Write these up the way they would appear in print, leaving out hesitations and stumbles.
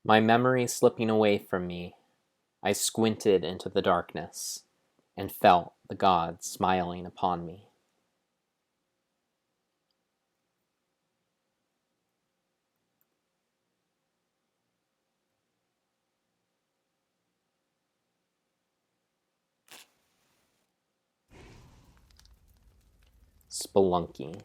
My memory slipping away from me, I squinted into the darkness and felt the gods smiling upon me. Spelunky.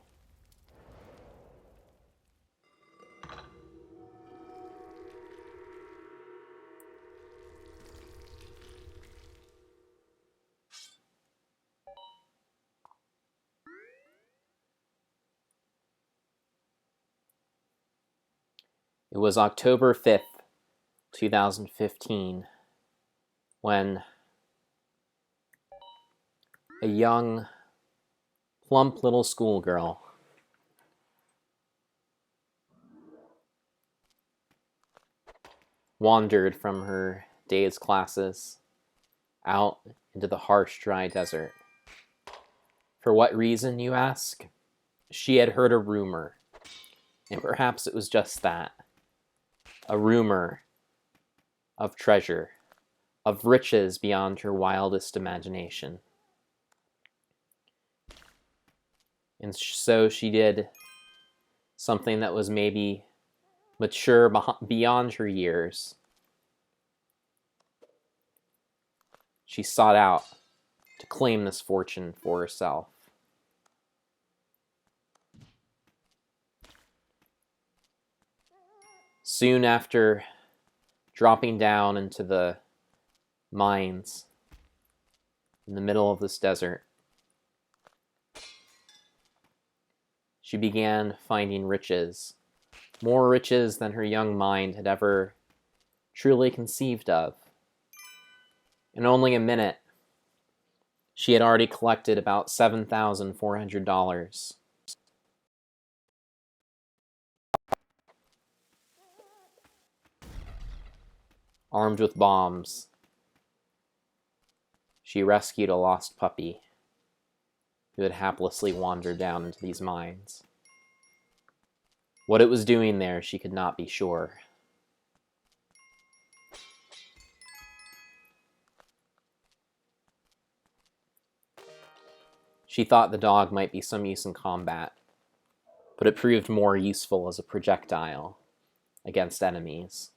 It was October 5th, 2015, when a young, plump little schoolgirl wandered from her day's classes out into the harsh, dry desert. For what reason, you ask? She had heard a rumor, and perhaps it was just that. A rumor of treasure, of riches beyond her wildest imagination. And so she did something that was maybe mature beyond her years. She sought out to claim this fortune for herself. Soon after dropping down into the mines in the middle of this desert, she began finding riches, more riches than her young mind had ever truly conceived of. In only a minute, she had already collected about $7,400. Armed with bombs, she rescued a lost puppy who had haplessly wandered down into these mines. What it was doing there, she could not be sure. She thought the dog might be some use in combat, but it proved more useful as a projectile against enemies.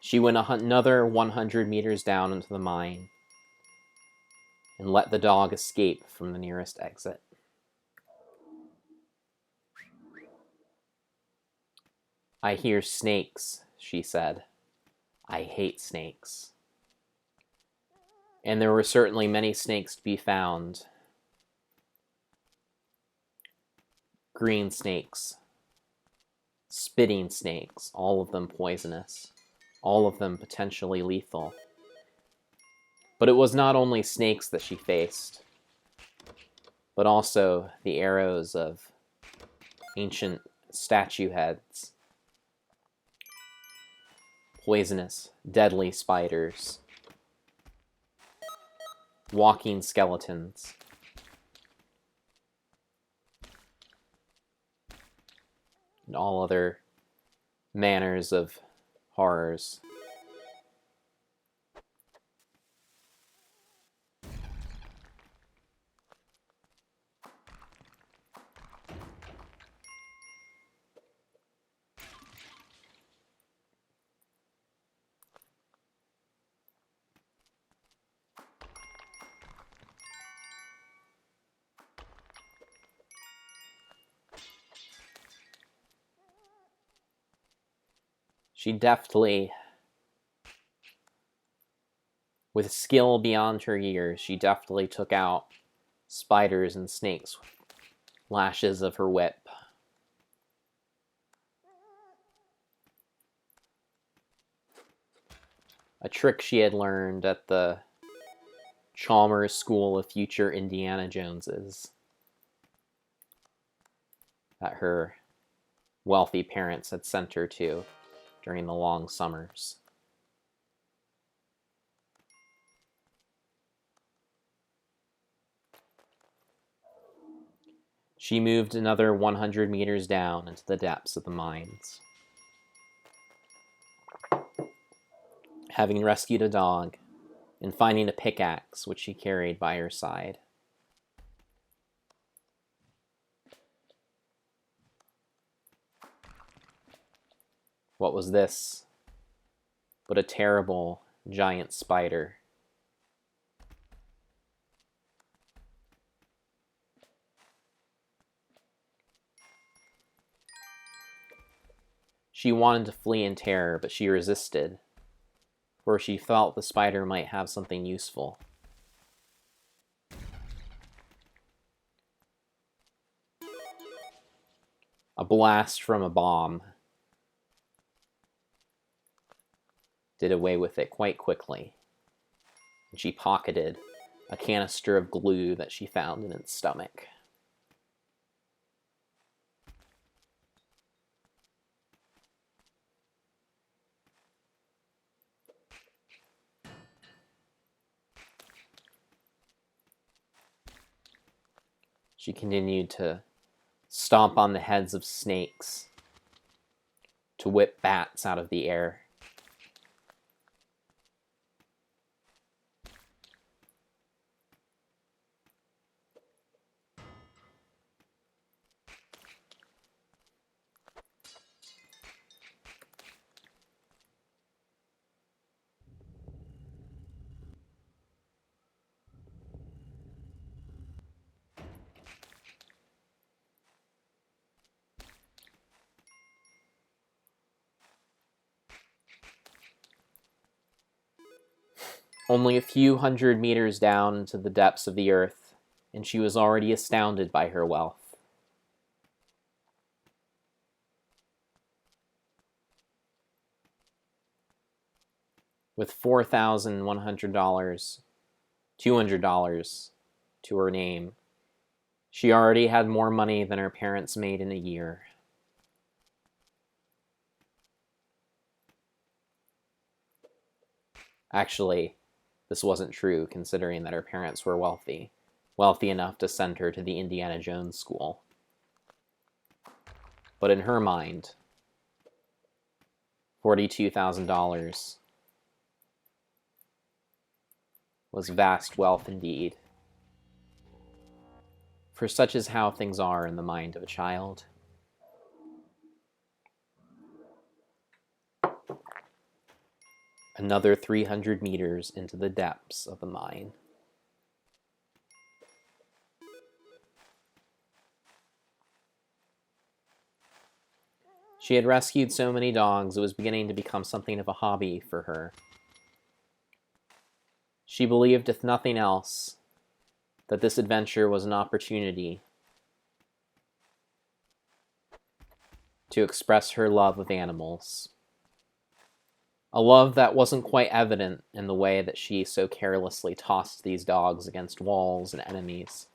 She went another 100 meters down into the mine and let the dog escape from the nearest exit. I hear snakes, she said. I hate snakes. And there were certainly many snakes to be found. Green snakes, spitting snakes, all of them poisonous, all of them potentially lethal. But it was not only snakes that she faced, but also the arrows of ancient statue heads, poisonous, deadly spiders, walking skeletons, and all other manners of horrors. She deftly, with skill beyond her years, she deftly took out spiders and snakes with lashes of her whip. A trick she had learned at the Chalmers School of Future Indiana Joneses that her wealthy parents had sent her to during the long summers. She moved another 100 meters down into the depths of the mines. having rescued a dog and finding a pickaxe which she carried by her side. What was this but a terrible giant spider? She wanted to flee in terror, but she resisted, for she felt the spider might have something useful. A blast from a bomb did away with it quite quickly, and she pocketed a canister of glue that she found in its stomach. She continued to stomp on the heads of snakes, to whip bats out of the air. Only a few hundred meters down into the depths of the earth, and she was already astounded by her wealth. With $4,100, $200 to her name, she already had more money than her parents made in a year. Actually, this wasn't true, considering that her parents were wealthy enough to send her to the Indiana Jones school. But in her mind, $42,000 was vast wealth indeed. For such is how things are in the mind of a child. Another 300 meters into the depths of the mine. She had rescued so many dogs, it was beginning to become something of a hobby for her. She believed, if nothing else, that this adventure was an opportunity to express her love of animals. A love that wasn't quite evident in the way that she so carelessly tossed these dogs against walls and enemies.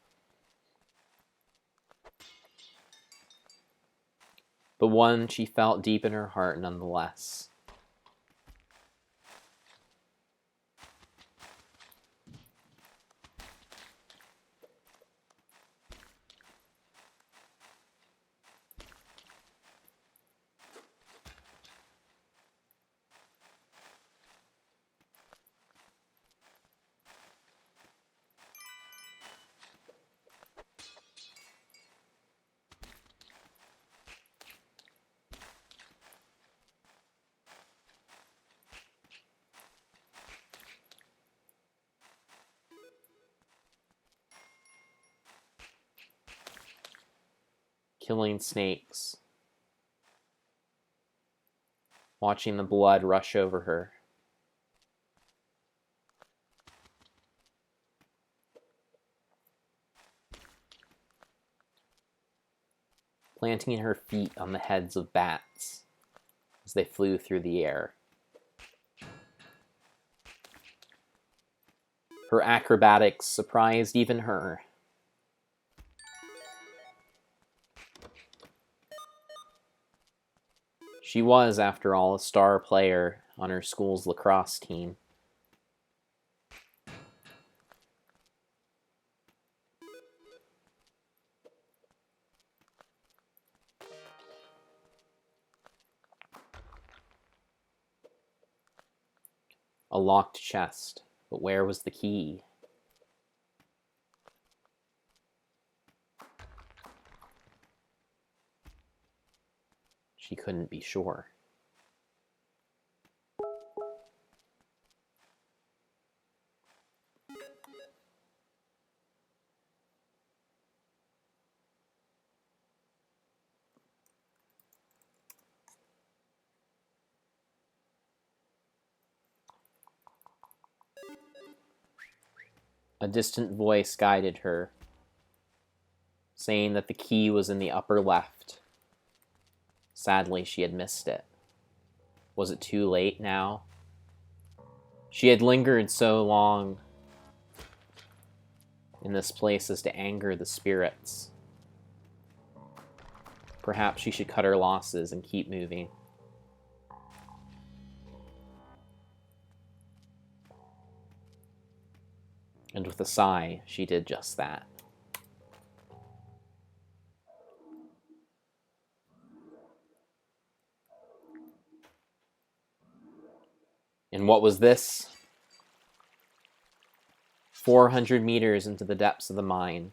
But one she felt deep in her heart nonetheless. Killing snakes. Watching the blood rush over her. Planting her feet on the heads of bats as they flew through the air. Her acrobatics surprised even her. She was, after all, a star player on her school's lacrosse team. A locked chest. But where was the key? She couldn't be sure. A distant voice guided her, saying that the key was in the upper left. Sadly, she had missed it. Was it too late now? She had lingered so long in this place as to anger the spirits. Perhaps she should cut her losses and keep moving. And with a sigh, she did just that. And what was this? 400 meters into the depths of the mine,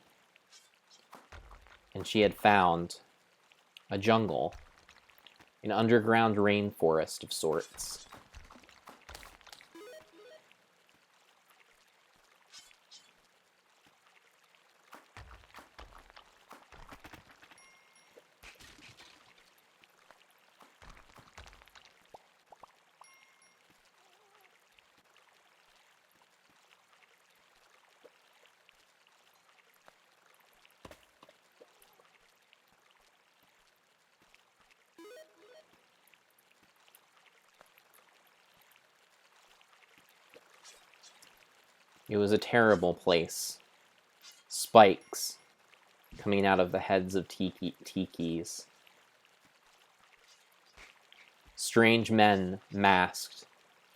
and she had found a jungle, an underground rainforest of sorts. It was a terrible place. Spikes coming out of the heads of tikis. Strange men, masked,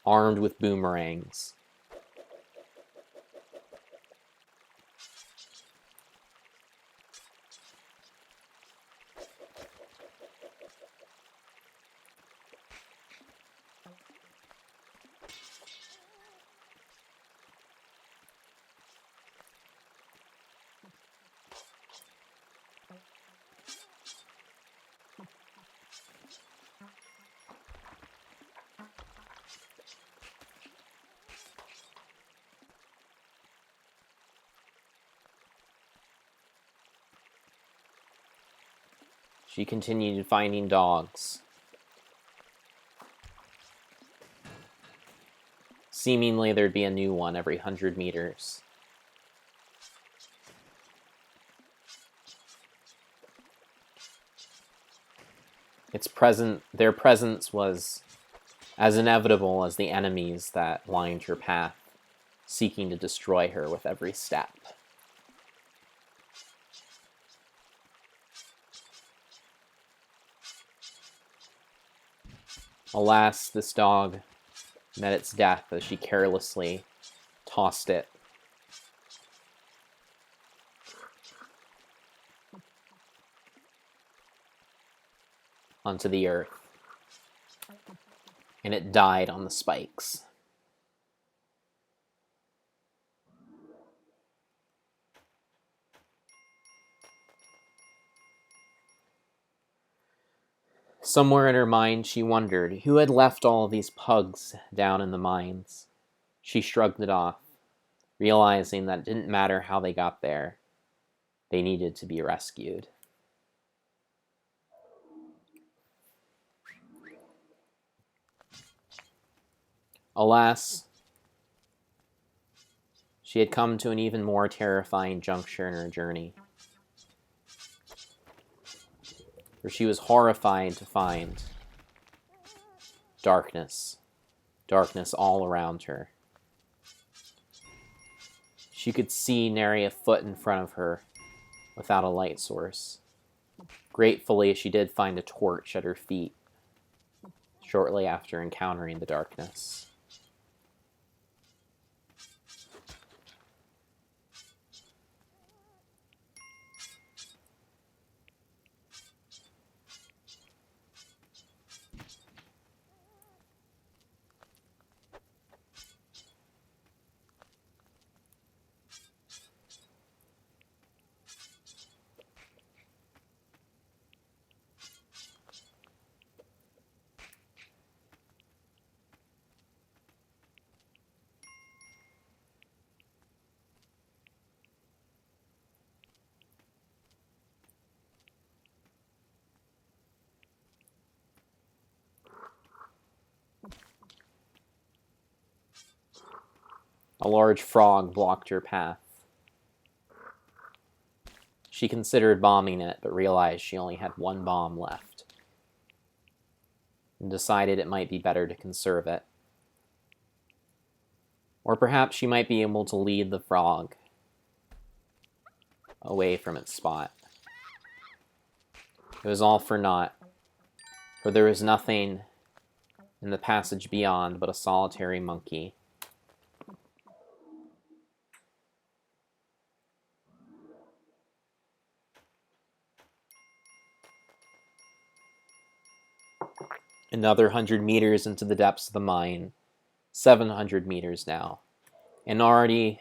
armed with boomerangs. She continued finding dogs. Seemingly there'd be a new one every 100 meters. Their presence was as inevitable as the enemies that lined her path, seeking to destroy her with every step. Alas, this dog met its death as she carelessly tossed it onto the earth, and it died on the spikes. Somewhere in her mind, she wondered who had left all of these pugs down in the mines. She shrugged it off, realizing that it didn't matter how they got there. They needed to be rescued. Alas, she had come to an even more terrifying juncture in her journey, where she was horrified to find darkness all around her. She could see nary a foot in front of her without a light source. Gratefully, she did find a torch at her feet shortly after encountering the darkness. A large frog blocked her path. She considered bombing it, but realized she only had one bomb left, and decided it might be better to conserve it. Or perhaps she might be able to lead the frog away from its spot. It was all for naught, for there was nothing in the passage beyond but a solitary monkey. Another 100 meters into the depths of the mine, 700 meters now, and already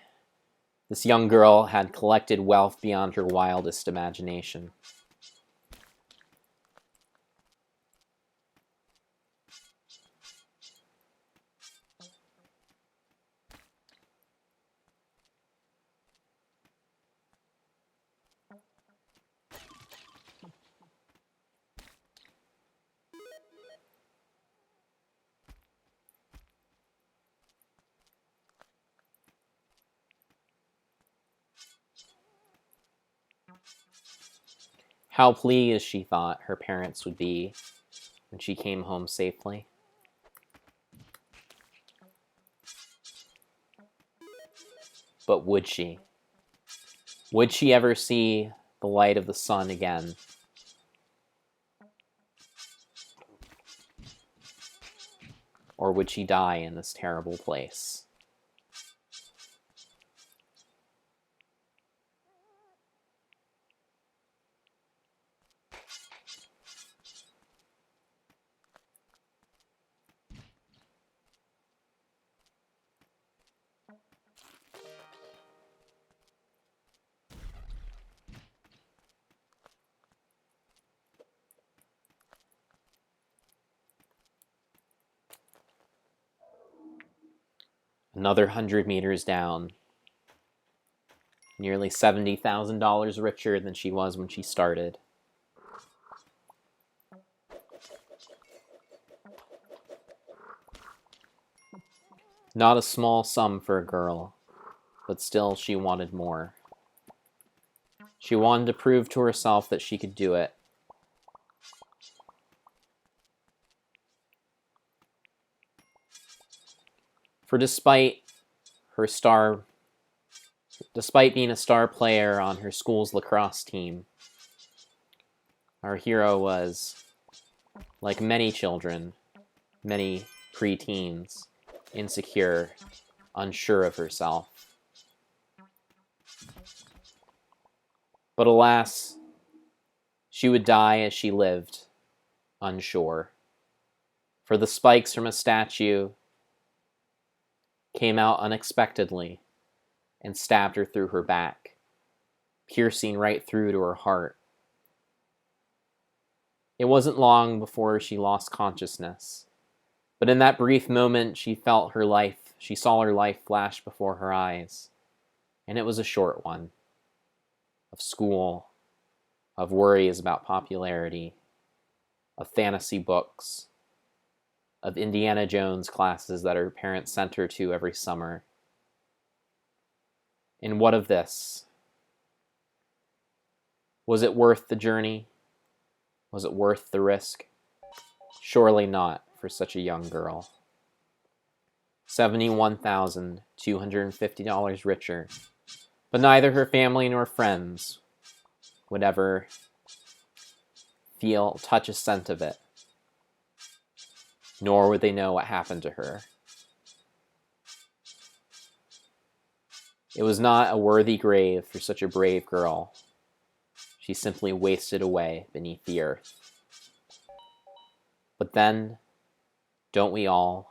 this young girl had collected wealth beyond her wildest imagination. How pleased, she thought, her parents would be when she came home safely. But would she? Would she ever see the light of the sun again? Or would she die in this terrible place? Another 100 meters down, nearly $70,000 richer than she was when she started. Not a small sum for a girl, but still she wanted more. She wanted to prove to herself that she could do it. For despite being a star player on her school's lacrosse team, our hero was, like many children, many preteens, insecure, unsure of herself. But alas, she would die as she lived, unsure. For the spikes from a statue came out unexpectedly and stabbed her through her back, piercing right through to her heart. It wasn't long before she lost consciousness, but in that brief moment she saw her life flash before her eyes, and it was a short one, of school, of worries about popularity, of fantasy books, of Indiana Jones classes that her parents sent her to every summer. And what of this? Was it worth the journey? Was it worth the risk? Surely not for such a young girl. $71,250 richer, but neither her family nor friends would ever touch a cent of it, nor would they know what happened to her. It was not a worthy grave for such a brave girl. She simply wasted away beneath the earth. But then, don't we all?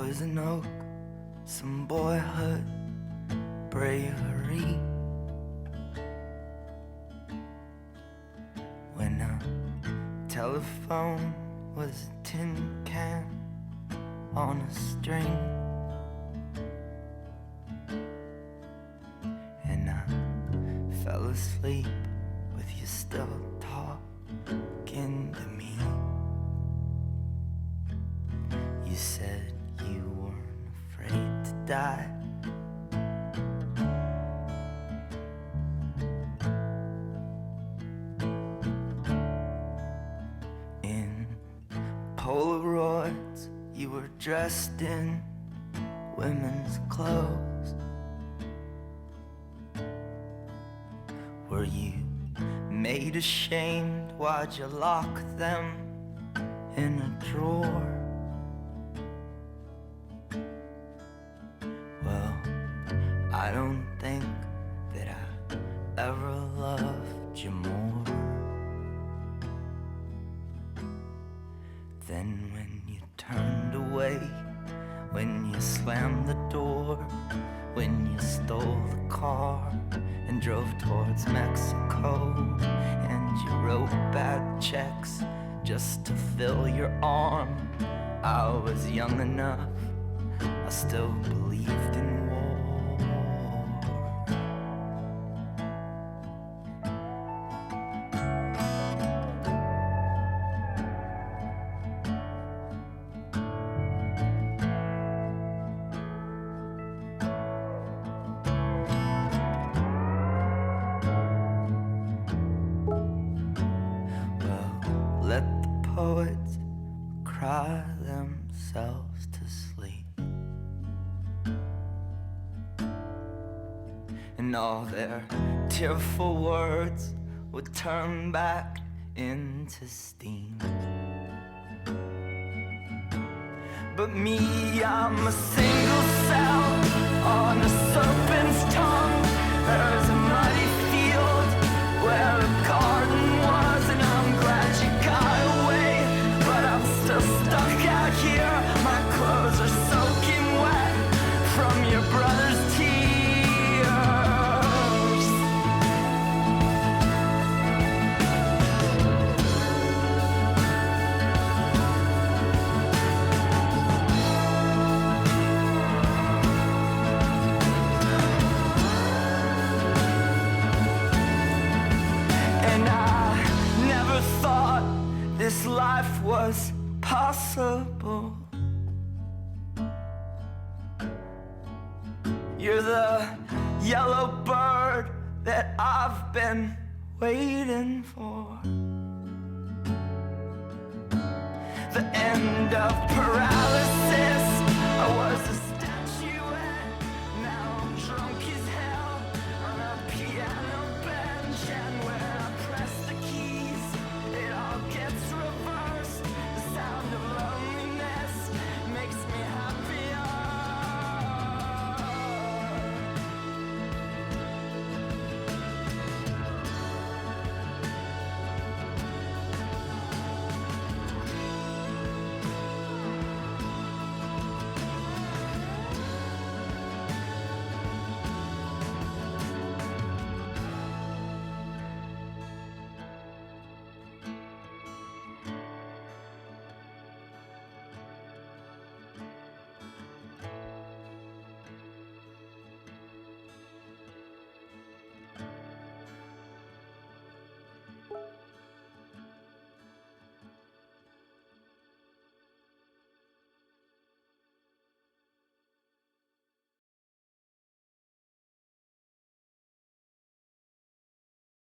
poison oak, some boyhood bravery. When a telephone was a tin can on a string, and I fell asleep with you still talking to me. You said you weren't afraid to die. In Polaroids, you were dressed in women's clothes. Were you made ashamed? Why'd you lock them in a drawer? Well, I don't think that I ever loved you more than when you turned away, when you slammed the door, when you stole the car and drove towards Mexico, and you wrote bad checks just to fill your arm. I was young enough, I still believed in war. Let the poets cry themselves to sleep, and all their tearful words would turn back into steam. But me, I'm a single cell on a serpent's tongue. There's a muddy field where a garden was, and I'm glad you got away, but I'm still stuck out here. My clothes are soaking wet from your brother's tears. And I never thought this life was possible. You're the yellow bird that I've been waiting for. The end of paralysis.